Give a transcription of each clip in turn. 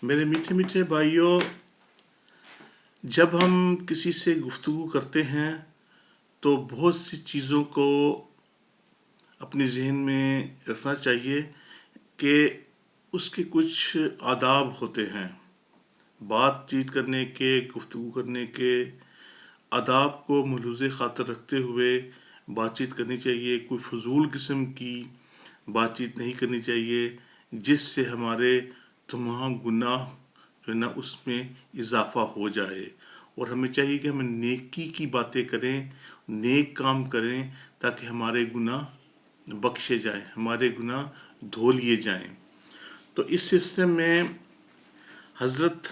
میرے میٹھے میٹھے بھائیوں، جب ہم کسی سے گفتگو کرتے ہیں تو بہت سی چیزوں کو اپنے ذہن میں رکھنا چاہیے کہ اس کے کچھ آداب ہوتے ہیں۔ بات چیت کرنے کے، گفتگو کرنے کے آداب کو ملحوظ خاطر رکھتے ہوئے بات چیت کرنی چاہیے۔ کوئی فضول قسم کی بات چیت نہیں کرنی چاہیے جس سے ہمارے تمام گناہ جو ہے نا اس میں اضافہ ہو جائے، اور ہمیں چاہیے کہ ہم نیکی کی باتیں کریں، نیک کام کریں، تاکہ ہمارے گناہ بخشے جائیں، ہمارے گناہ دھو لیے جائیں۔ تو اس سلسلے میں حضرت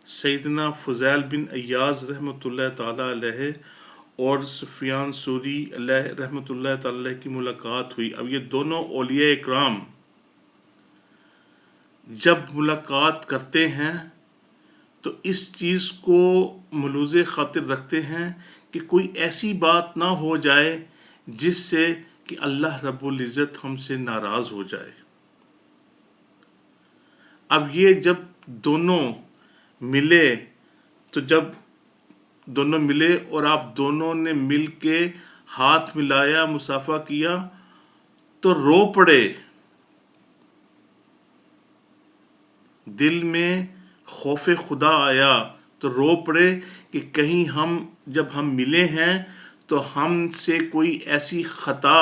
سیدنا فضیل بن ایاز رحمۃ اللہ تعالیٰ علیہ اور سفیان ثوری علیہ رحمۃ اللہ تعالیٰ علیہ کی ملاقات ہوئی۔ اب یہ دونوں اولیاء اکرام جب ملاقات کرتے ہیں تو اس چیز کو ملحوظ خاطر رکھتے ہیں کہ کوئی ایسی بات نہ ہو جائے جس سے کہ اللہ رب العزت ہم سے ناراض ہو جائے۔ اب یہ جب دونوں ملے، تو جب دونوں ملے اور آپ دونوں نے مل کے ہاتھ ملایا، مصافحہ کیا، تو رو پڑے، دل میں خوف خدا آیا، تو رو پڑے کہ کہیں جب ہم ملے ہیں تو ہم سے کوئی ایسی خطا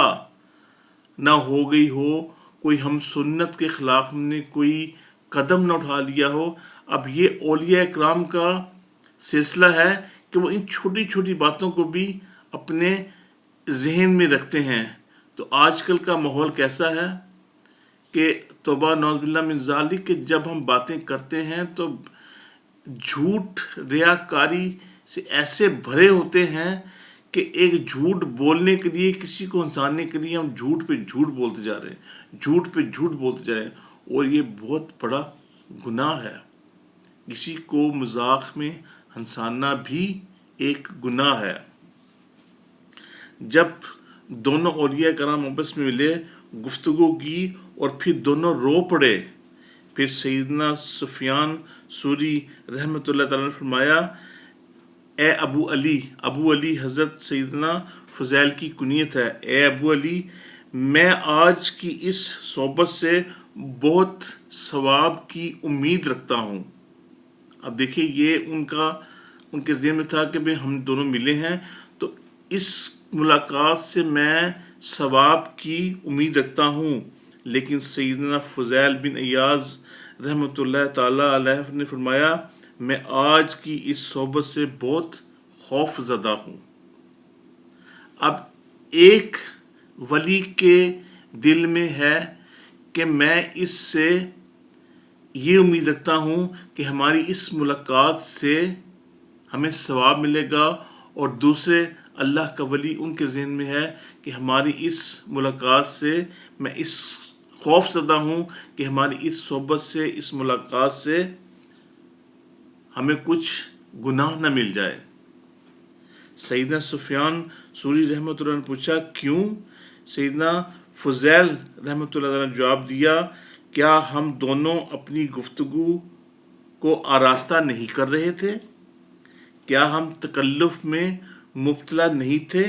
نہ ہو گئی ہو، کوئی ہم سنت کے خلاف ہم نے کوئی قدم نہ اٹھا لیا ہو۔ اب یہ اولیاء اکرام کا سلسلہ ہے کہ وہ ان چھوٹی چھوٹی باتوں کو بھی اپنے ذہن میں رکھتے ہیں۔ تو آج کل کا ماحول کیسا ہے کہ توبہ نعوذ باللہ من ذالک، کہ جب ہم باتیں کرتے ہیں تو جھوٹ ریاکاری سے ایسے بھرے ہوتے ہیں کہ ایک جھوٹ بولنے کے لیے، کسی کو ہنسانے کے لیے ہم جھوٹ پہ جھوٹ بولتے جا رہے ہیں، جھوٹ پہ جھوٹ بولتے جا رہے ہیں، اور یہ بہت بڑا گناہ ہے۔ کسی کو مذاق میں ہنسانا بھی ایک گناہ ہے۔ جب دونوں اولیاء کرام آپس میں ملے، گفتگو کی، اور پھر دونوں رو پڑے، پھر سیدنا سفیان ثوری رحمۃ اللہ تعالیٰ نے فرمایا، اے ابو علی، ابو علی حضرت سیدنا فضیل کی کنیت ہے، اے ابو علی، میں آج کی اس صحبت سے بہت ثواب کی امید رکھتا ہوں۔ اب دیکھیے، یہ ان کے ذہن میں تھا کہ بھئی ہم دونوں ملے ہیں تو اس ملاقات سے میں ثواب کی امید رکھتا ہوں۔ لیکن سیدنا فضیل بن ایاز رحمۃ اللہ تعالیٰ علیہ نے فرمایا، میں آج کی اس صحبت سے بہت خوف زدہ ہوں۔ اب ایک ولی کے دل میں ہے کہ میں اس سے یہ امید رکھتا ہوں کہ ہماری اس ملاقات سے ہمیں ثواب ملے گا، اور دوسرے اللہ کا ولی ان کے ذہن میں ہے کہ ہماری اس ملاقات سے میں اس خوف زدہ ہوں کہ ہماری اس صحبت سے، اس ملاقات سے ہمیں کچھ گناہ نہ مل جائے۔ سیدنا سفیان ثوری رحمۃ اللہ نے پوچھا، کیوں؟ سیدنا فضیل رحمۃ اللہ نے جواب دیا، کیا ہم دونوں اپنی گفتگو کو آراستہ نہیں کر رہے تھے؟ کیا ہم تکلف میں مبتلا نہیں تھے؟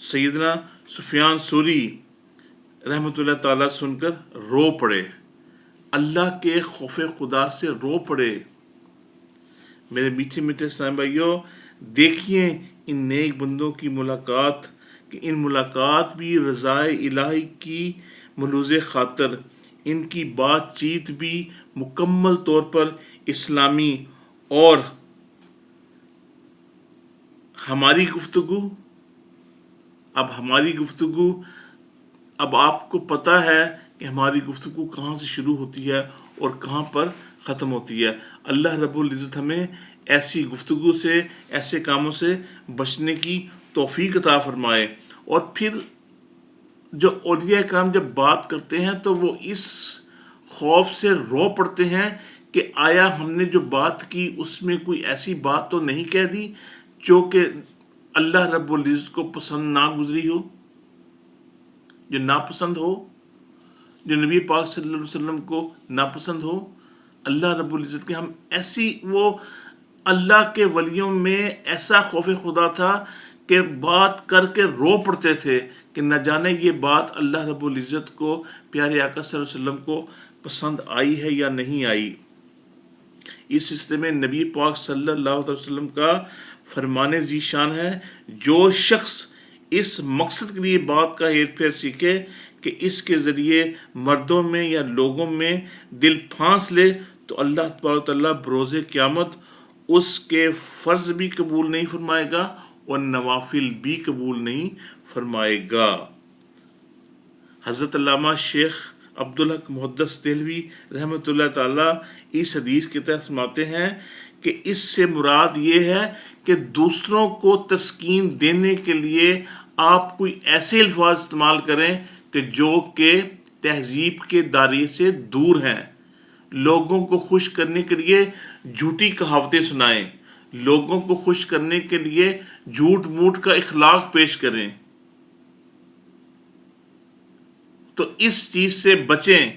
سیدنا سفیان ثوری رحمۃ اللہ تعالیٰ سن کر رو پڑے، اللہ کے خوف خدا سے رو پڑے۔ میرے میٹھے میٹھے اسلام بھائیوں، دیکھیے ان نیک بندوں کی ملاقات، کہ ان ملاقات بھی رضائے الہی کی ملحوظ خاطر، ان کی بات چیت بھی مکمل طور پر اسلامی، اور ہماری گفتگو، اب آپ کو پتہ ہے کہ ہماری گفتگو کہاں سے شروع ہوتی ہے اور کہاں پر ختم ہوتی ہے۔ اللہ رب العزت ہمیں ایسی گفتگو سے، ایسے کاموں سے بچنے کی توفیق عطا فرمائے۔ اور پھر جو اولیاء کرام جب بات کرتے ہیں تو وہ اس خوف سے رو پڑتے ہیں کہ آیا ہم نے جو بات کی اس میں کوئی ایسی بات تو نہیں کہہ دی جو کہ اللہ رب العزت کو پسند نہ گزری ہو، جو ناپسند ہو۔ جو نبی پاک صلی اللہ علیہ وسلم کو ناپسند ہو؟ اللہ رب العزت کے ہم ایسی وہ اللہ کے ولیوں میں ایسا خوف خدا تھا کہ بات کر کے رو پڑتے تھے کہ نہ جانے یہ بات اللہ رب العزت کو، پیارے آقا صلی اللہ علیہ وسلم کو پسند آئی ہے یا نہیں آئی۔ اس سلسلے میں نبی پاک صلی اللہ علیہ وسلم کا فرمان ذیشان ہے، جو شخص اس مقصد کے لیے بات کا ہیر پھیر سیکھے کہ اس کے ذریعے مردوں میں یا لوگوں میں دل پھانس لے، تو اللہ تبارک و تعالیٰ بروز قیامت اس کے فرض بھی قبول نہیں فرمائے گا اور نوافل بھی قبول نہیں فرمائے گا۔ حضرت علامہ شیخ عبدالحق محدث دہلوی رحمۃ اللہ تعالیٰ اس حدیث کے تحت فرماتے ہیں کہ اس سے مراد یہ ہے کہ دوسروں کو تسکین دینے کے لیے آپ کوئی ایسے الفاظ استعمال کریں کہ جو کہ تہذیب کے دائرے سے دور ہیں، لوگوں کو خوش کرنے کے لیے جھوٹی کہاوتیں سنائیں، لوگوں کو خوش کرنے کے لیے جھوٹ موٹ کا اخلاق پیش کریں۔ تو اس چیز سے بچیں۔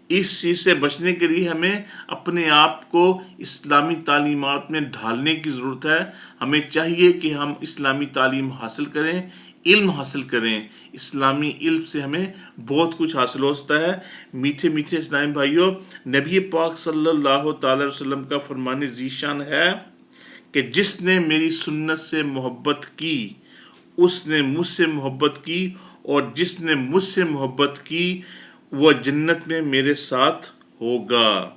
اس چیز سے بچنے کے لیے ہمیں اپنے آپ کو اسلامی تعلیمات میں ڈھالنے کی ضرورت ہے۔ ہمیں چاہیے کہ ہم اسلامی تعلیم حاصل کریں، علم حاصل کریں۔ اسلامی علم سے ہمیں بہت کچھ حاصل ہو سکتا ہے۔ میٹھے میٹھے اسلامی بھائیوں، نبی پاک صلی اللہ تعالی وسلم کا فرمان ذیشان ہے کہ جس نے میری سنت سے محبت کی اس نے مجھ سے محبت کی، اور جس نے مجھ سے محبت کی وہ جنت میں میرے ساتھ ہوگا۔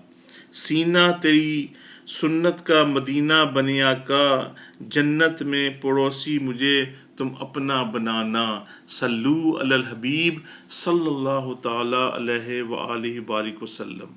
سینہ تیری سنت کا مدینہ بنیا کا، جنت میں پڑوسی مجھے تم اپنا بنانا۔ صلو علی الحبیب صلی اللہ تعالی علیہ وآلہ وبارک وسلم۔